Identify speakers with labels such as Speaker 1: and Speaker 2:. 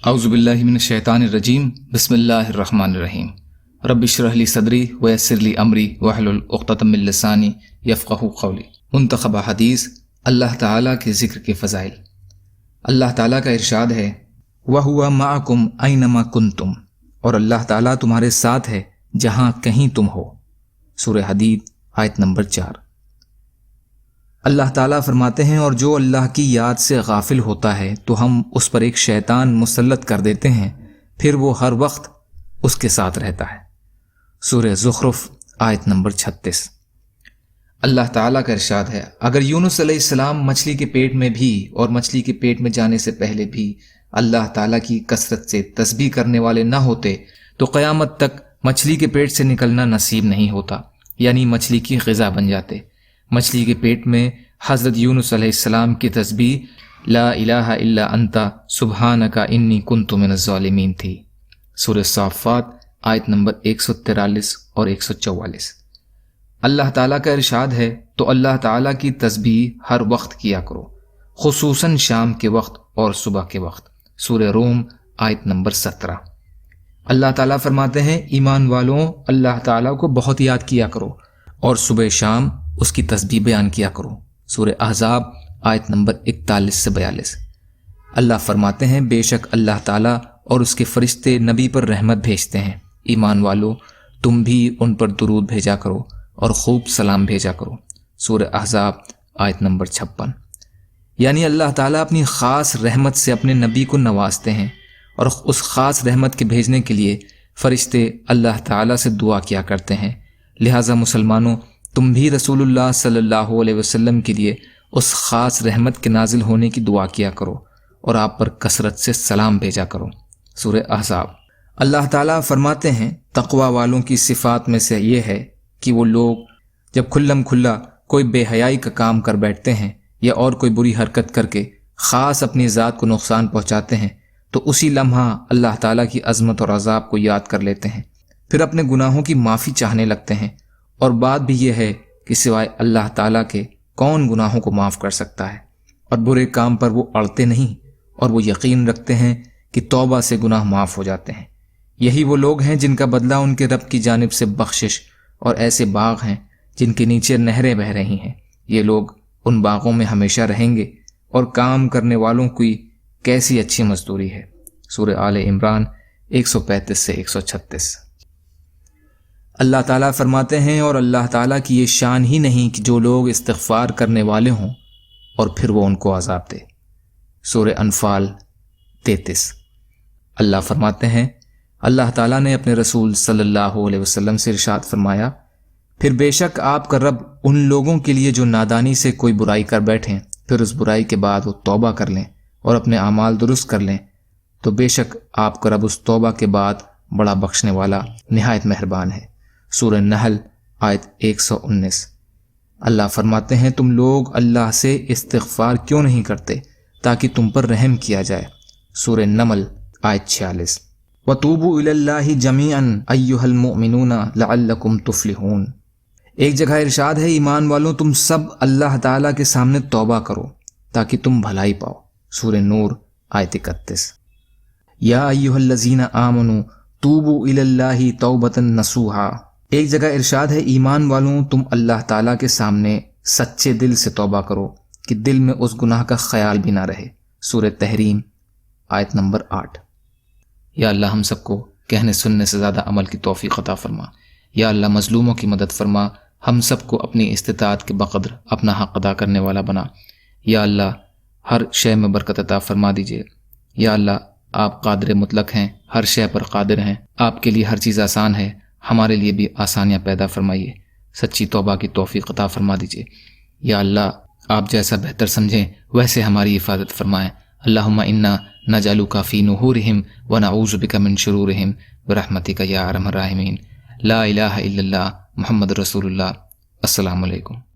Speaker 1: اعوذ باللہ من الشیطان الرجیم بسم اللہ الرحمن الرحیم رب اشرح لی صدری ویسر لی امری واحلل عقدۃ من لسانی یفقہوا قولی۔ منتخبہ حدیث اللہ تعالیٰ کے ذکر کے فضائل۔ اللہ تعالیٰ کا ارشاد ہے وَهُوَ مَعَكُمْ أَيْنَمَا كُنْتُمْ، اور اللہ تعالیٰ تمہارے ساتھ ہے جہاں کہیں تم ہو۔ سورہ حدید آیت نمبر 4۔ اللہ تعالیٰ فرماتے ہیں اور جو اللہ کی یاد سے غافل ہوتا ہے تو ہم اس پر ایک شیطان مسلط کر دیتے ہیں، پھر وہ ہر وقت اس کے ساتھ رہتا ہے۔ سورہ زخرف آیت نمبر 36۔ اللہ تعالیٰ کا ارشاد ہے اگر یونس علیہ السلام مچھلی کے پیٹ میں بھی اور مچھلی کے پیٹ میں جانے سے پہلے بھی اللہ تعالیٰ کی کثرت سے تسبیح کرنے والے نہ ہوتے تو قیامت تک مچھلی کے پیٹ سے نکلنا نصیب نہیں ہوتا، یعنی مچھلی کی غذا بن جاتے۔ مچھلی کے پیٹ میں حضرت یونس علیہ السلام کی تسبیح لا الہ الا انت سبحانک انی کنت من الظالمین تھی۔ سورہ صافات آیت نمبر 143 اور 144۔ اللہ تعالیٰ کا ارشاد ہے تو اللہ تعالیٰ کی تسبیح ہر وقت کیا کرو، خصوصاً شام کے وقت اور صبح کے وقت۔ سورہ روم آیت نمبر 17۔ اللہ تعالیٰ فرماتے ہیں ایمان والوں اللہ تعالیٰ کو بہت یاد کیا کرو اور صبح شام اس کی تسبیح بیان کیا کرو۔ سورہ احزاب آیت نمبر 41 سے 42۔ اللہ فرماتے ہیں بے شک اللہ تعالیٰ اور اس کے فرشتے نبی پر رحمت بھیجتے ہیں، ایمان والو تم بھی ان پر درود بھیجا کرو اور خوب سلام بھیجا کرو۔ سورہ احزاب آیت نمبر 56۔ یعنی اللہ تعالیٰ اپنی خاص رحمت سے اپنے نبی کو نوازتے ہیں اور اس خاص رحمت کے بھیجنے کے لیے فرشتے اللہ تعالیٰ سے دعا کیا کرتے ہیں۔ لہٰذا مسلمانوں تم بھی رسول اللہ صلی اللہ علیہ وسلم کے لیے اس خاص رحمت کے نازل ہونے کی دعا کیا کرو اور آپ پر کثرت سے سلام بھیجا کرو۔ سورہ احزاب۔ اللہ تعالیٰ فرماتے ہیں تقوی والوں کی صفات میں سے یہ ہے کہ وہ لوگ جب کھلم کھلا کوئی بے حیائی کا کام کر بیٹھتے ہیں یا اور کوئی بری حرکت کر کے خاص اپنی ذات کو نقصان پہنچاتے ہیں تو اسی لمحہ اللہ تعالیٰ کی عظمت اور عذاب کو یاد کر لیتے ہیں، پھر اپنے گناہوں کی معافی چاہنے لگتے ہیں۔ اور بات بھی یہ ہے کہ سوائے اللہ تعالیٰ کے کون گناہوں کو معاف کر سکتا ہے، اور برے کام پر وہ اڑتے نہیں اور وہ یقین رکھتے ہیں کہ توبہ سے گناہ معاف ہو جاتے ہیں۔ یہی وہ لوگ ہیں جن کا بدلہ ان کے رب کی جانب سے بخشش اور ایسے باغ ہیں جن کے نیچے نہریں بہہ رہی ہیں۔ یہ لوگ ان باغوں میں ہمیشہ رہیں گے، اور کام کرنے والوں کی کیسی اچھی مزدوری ہے۔ سورہ آل عمران 135 سے 136۔ اللہ تعالیٰ فرماتے ہیں اور اللہ تعالیٰ کی یہ شان ہی نہیں کہ جو لوگ استغفار کرنے والے ہوں اور پھر وہ ان کو عذاب دے۔ سورہ انفال 33۔ اللہ فرماتے ہیں اللہ تعالیٰ نے اپنے رسول صلی اللہ علیہ وسلم سے ارشاد فرمایا پھر بے شک آپ کا رب ان لوگوں کے لیے جو نادانی سے کوئی برائی کر بیٹھیں پھر اس برائی کے بعد وہ توبہ کر لیں اور اپنے اعمال درست کر لیں تو بے شک آپ کا رب اس توبہ کے بعد بڑا بخشنے والا نہایت مہربان ہے۔ سورہ نحل آیت 119۔ اللہ فرماتے ہیں تم لوگ اللہ سے استغفار کیوں نہیں کرتے تاکہ تم پر رحم کیا جائے۔ سورہ نمل آیت 46۔ وَتُوبُوا إِلَى اللَّهِ جَمِيعًا أَيُّهَا الْمُؤْمِنُونَ لَعَلَّكُمْ تُفْلِحُونَ۔ ایک جگہ ارشاد ہے ایمان والوں تم سب اللہ تعالیٰ کے سامنے توبہ کرو تاکہ تم بھلائی پاؤ۔ سورہ نور آیت 31۔ یا ایھا الذین آمنوا توبوا الی اللہ توبۃ نصوحا۔ ایک جگہ ارشاد ہے ایمان والوں تم اللہ تعالیٰ کے سامنے سچے دل سے توبہ کرو کہ دل میں اس گناہ کا خیال بھی نہ رہے۔ سورہ تحریم آیت نمبر 8۔ یا اللہ ہم سب کو کہنے سننے سے زیادہ عمل کی توفیق عطا فرما۔ یا اللہ مظلوموں کی مدد فرما، ہم سب کو اپنی استطاعت کے بقدر اپنا حق ادا کرنے والا بنا۔ یا اللہ ہر شے میں برکت عطا فرما دیجیے۔ یا اللہ آپ قادر مطلق ہیں، ہر شے پر قادر ہیں، آپ کے لیے ہر چیز آسان ہے، ہمارے لیے بھی آسانیاں پیدا فرمائیے، سچی توبہ کی توفیق عطا فرما دیجیے۔ یا اللہ آپ جیسا بہتر سمجھیں ویسے ہماری حفاظت فرمائیں۔ اللہم انا نجعلک فی نحورہم ونعوذ بک من شرورہم برحمتک یا ارحم الراحمین۔ لا الہ الا اللہ محمد رسول اللہ۔ السلام علیکم۔